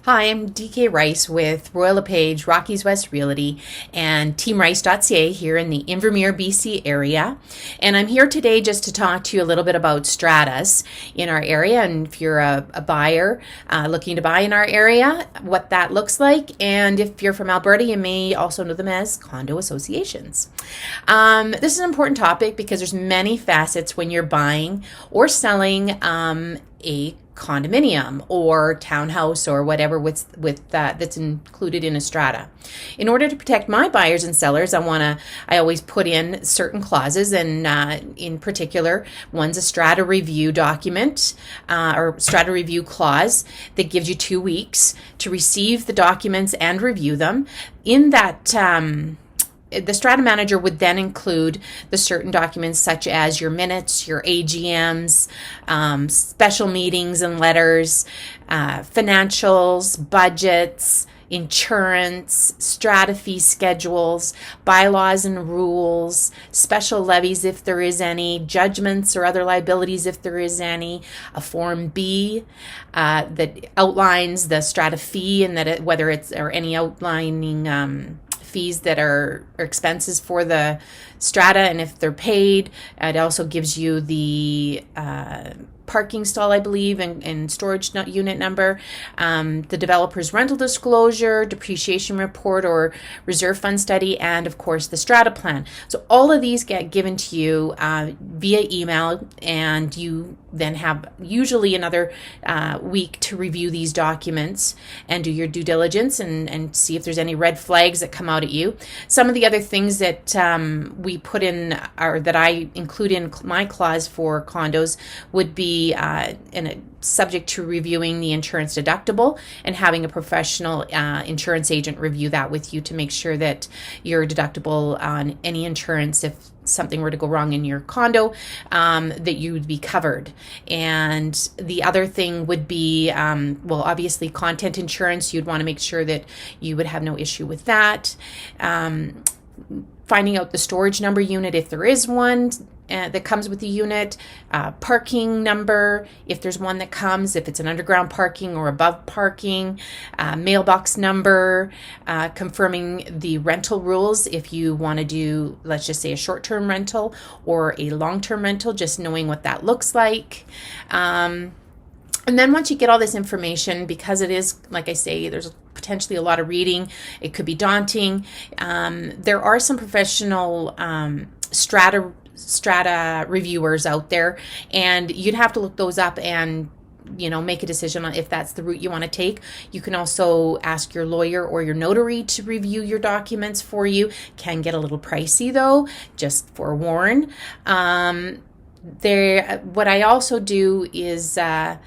Hi, I'm DK Rice with Royal LePage, Rockies West Realty, and TeamRice.ca here in the Invermere, BC area. And I'm here today just to talk to you a little bit about stratas in our area, and if you're a buyer looking to buy in our area, what that looks like. And if you're from Alberta, you may also know them as condo associations. This is an important topic because there's many facets when you're buying or selling a condominium or townhouse or whatever that's included in a strata. In order to protect my buyers and sellers, I always put in certain clauses, and in particular, one's a strata review document or strata review clause that gives you 2 weeks to receive the documents and review them. In that the strata manager would then include the certain documents such as your minutes, your AGMs, special meetings and letters, financials, budgets, insurance, strata fee schedules, bylaws and rules, special levies if there is any, judgments or other liabilities if there is any, a Form B that outlines the strata fee and whether it's or any outlining fees that are expenses for the strata, and if they're paid. It also gives you the parking stall, I believe, and storage unit number, the developer's rental disclosure, depreciation report or reserve fund study, and of course the strata plan. So all of these get given to you via email, and you then have usually another week to review these documents and do your due diligence and see if there's any red flags that come out at you. Some of the other things that we put in, or that I include in my clause for condos, would be subject to reviewing the insurance deductible and having a professional insurance agent review that with you to make sure that your deductible on any insurance, if something were to go wrong in your condo, that you would be covered. And the other thing would be, obviously content insurance. You'd want to make sure that you would have no issue with that. Finding out the storage number unit, if there is one that comes with the unit, parking number, if there's one that comes, if it's an underground parking or above parking, mailbox number, confirming the rental rules if you want to do, let's just say, a short-term rental or a long-term rental, just knowing what that looks like. And then once you get all this information, because it is, like I say, there's potentially a lot of reading, it could be daunting. There are some professional strata reviewers out there, and you'd have to look those up and make a decision on if that's the route you want to take. You can also ask your lawyer or your notary to review your documents for you. Can get a little pricey though, just forewarn. What I also do is I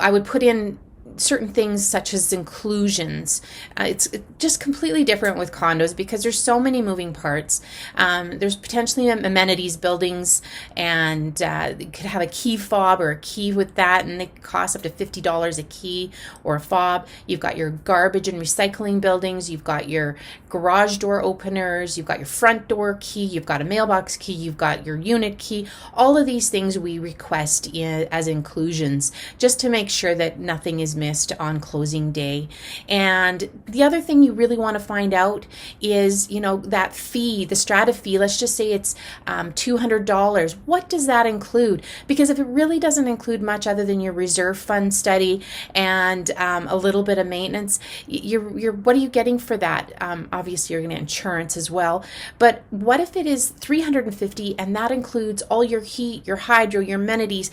would put in certain things such as inclusions. It's just completely different with condos because there's so many moving parts. There's potentially amenities buildings, and you could have a key fob or a key with that, and they cost up to $50 a key or a fob. You've got your garbage and recycling buildings. You've got your garage door openers. You've got your front door key. You've got a mailbox key. You've got your unit key. All of these things we request as inclusions, just to make sure that nothing is missed on closing day. And the other thing you really want to find out is, that fee, the strata fee. Let's just say it's $200. What does that include? Because if it really doesn't include much other than your reserve fund study and a little bit of maintenance, what are you getting for that? Obviously, you're going to get insurance as well. But what if it is $350 and that includes all your heat, your hydro, your amenities?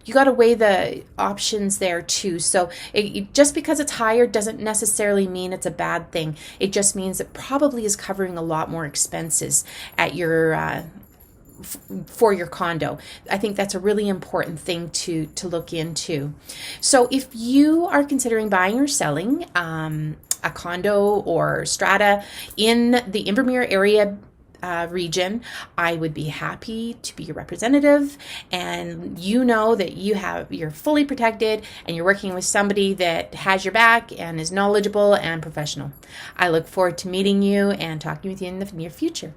You got to weigh the options there too. So just because it's higher doesn't necessarily mean it's a bad thing. It just means it probably is covering a lot more expenses at your for your condo. I think that's a really important thing to look into. So if you are considering buying or selling a condo or strata in the Invermere area region, I would be happy to be your representative, and that you're fully protected and you're working with somebody that has your back and is knowledgeable and professional. I look forward to meeting you and talking with you in the near future.